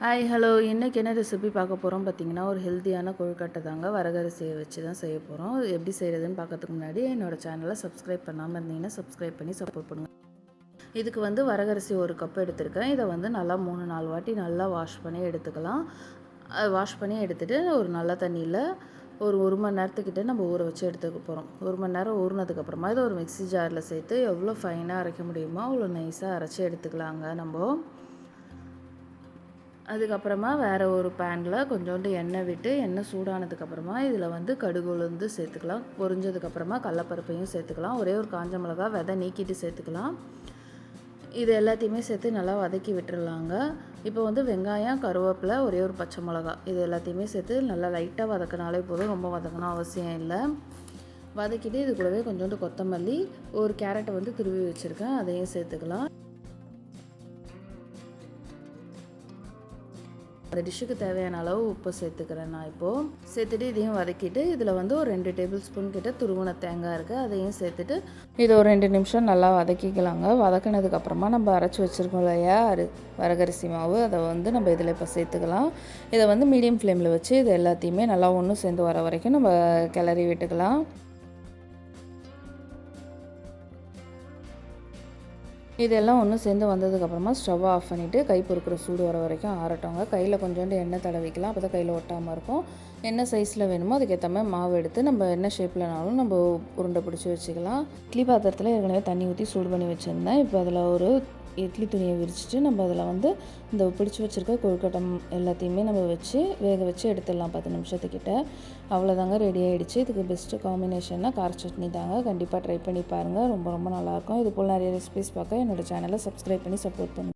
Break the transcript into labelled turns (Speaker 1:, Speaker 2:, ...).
Speaker 1: Hi hello இன்றைக்கி என்ன recipe பார்க்க போகிறோம் பார்த்தீங்கன்னா, ஒரு ஹெல்த்தியான கொழுக்கட்டை தாங்க. வரகரிசியை வச்சு தான் செய்ய போகிறோம். எப்படி செய்கிறதுன்னு பார்க்கறதுக்கு முன்னாடி என்னோடய சேனலை சப்ஸ்கிரைப் பண்ணாமல் இருந்தீங்கன்னா சப்ஸ்கிரைப் பண்ணி சப்போர்ட் பண்ணுங்கள். இதுக்கு வந்து வரகரிசி ஒரு கப் எடுத்திருக்கேன். இதை வந்து நல்லா 3-4 வாட்டி நல்லா வாஷ் பண்ணி எடுத்துக்கலாம். வாஷ் பண்ணி எடுத்துகிட்டு ஒரு நல்ல தண்ணியில் ஒரு மணி நேரத்துக்கிட்ட நம்ம ஊற வச்சு எடுத்துக்க போகிறோம். 1 மணி நேரம் ஊறினதுக்கப்புறமா இதை ஒரு மிக்ஸி ஜாரில் சேர்த்து எவ்வளோ ஃபைனாக அரைக்க முடியுமோ அவ்வளோ நைஸாக அரைச்சி எடுத்துக்கலாங்க நம்ம. அதுக்கப்புறமா வேறு ஒரு பேனில் கொஞ்சோண்டு எண்ணெய் விட்டு எண்ணெய் சூடானதுக்கப்புறமா இதில் வந்து கடுகு உளுந்து சேர்த்துக்கலாம். பொரிஞ்சதுக்கப்புறமா கடலப்பருப்பையும் சேர்த்துக்கலாம். ஒரே ஒரு காஞ்ச மிளகா விதை நீக்கிட்டு சேர்த்துக்கலாம். இது எல்லாத்தையுமே சேர்த்து நல்லா வதக்கி விட்டுறலாங்க. இப்போ வந்து வெங்காயம், கருவேப்பிலை, ஒரே ஒரு பச்சை மிளகா இது எல்லாத்தையுமே சேர்த்து நல்லா லைட்டாக வதக்கினாலே போதும். ரொம்ப வதக்கணும் அவசியம் இல்லை. வதக்கிட்டு இது கூடவே கொஞ்சோண்டு கொத்தமல்லி, ஒரு கேரட்டை வந்து துருவி வச்சுருக்கேன், அதையும் சேர்த்துக்கலாம். அந்த டிஷ்ஷுக்கு தேவையான அளவு உப்பு சேர்த்துக்கிறேன் நான் இப்போது. சேர்த்துட்டு இதையும் வதக்கிட்டு இதில் வந்து ஒரு 2 டேபிள் ஸ்பூன் கிட்ட துருவின தேங்காய் இருக்குது, அதையும் சேர்த்துட்டு இதை ஒரு 2 நிமிஷம் நல்லா வதக்கிக்கலாங்க. வதக்கினதுக்கப்புறமா நம்ம அரைச்சி வச்சுருக்கோம் இல்லையா வரகரிசி மாவு, அதை வந்து நம்ம இதில் இப்போ சேர்த்துக்கலாம். இதை வந்து மீடியம் ஃப்ளேமில் வச்சு இது எல்லாத்தையுமே நல்லா ஒன்று சேர்ந்து வர வரைக்கும் நம்ம கிளறி விட்டுக்கலாம். இதெல்லாம் ஒன்று சேர்ந்து வந்ததுக்கப்புறமா ஸ்டவ் ஆஃப் பண்ணிவிட்டு கை பொறுக்கிற சூடு வர வரைக்கும் ஆறட்டோங்க. கையில் கொஞ்சோண்டு எண்ணெய் தடவிக்கலாம், அப்போ தான் கையில் ஒட்டாமல் இருக்கும். என்ன சைஸில் வேணுமோ அதுக்கேற்ற மாதிரி மாவு எடுத்து நம்ம என்ன ஷேப்லனாலும் நம்ம உருண்டை பிடிச்சி வச்சுக்கலாம். இட்லி பாத்திரத்தில் ஏற்கனவே தண்ணி ஊற்றி சூடு பண்ணி வச்சுருந்தேன். இப்போ அதில் ஒரு இட்லி துணியை விரிச்சிட்டு நம்ம அதில் வந்து இந்த பிடிச்சி வச்சுருக்க கொழுக்கட்டை எல்லாத்தையுமே நம்ம வச்சு வேக வச்சு எடுத்துடலாம் 10 நிமிஷத்துக்கிட்ட. அவ்வளோதாங்க, ரெடி ஆகிடுச்சு. இதுக்கு பெஸ்ட்டு காம்பினேஷன்னா கார சட்னி தாங்க. கண்டிப்பாக ட்ரை பண்ணி பாருங்கள், ரொம்ப ரொம்ப நல்லாயிருக்கும். இது போல் நிறைய ரெசிபிஸ் பார்க்க என்னோடய சேனலை சப்ஸ்கிரைப் பண்ணி சப்போர்ட் பண்ணுங்கள்.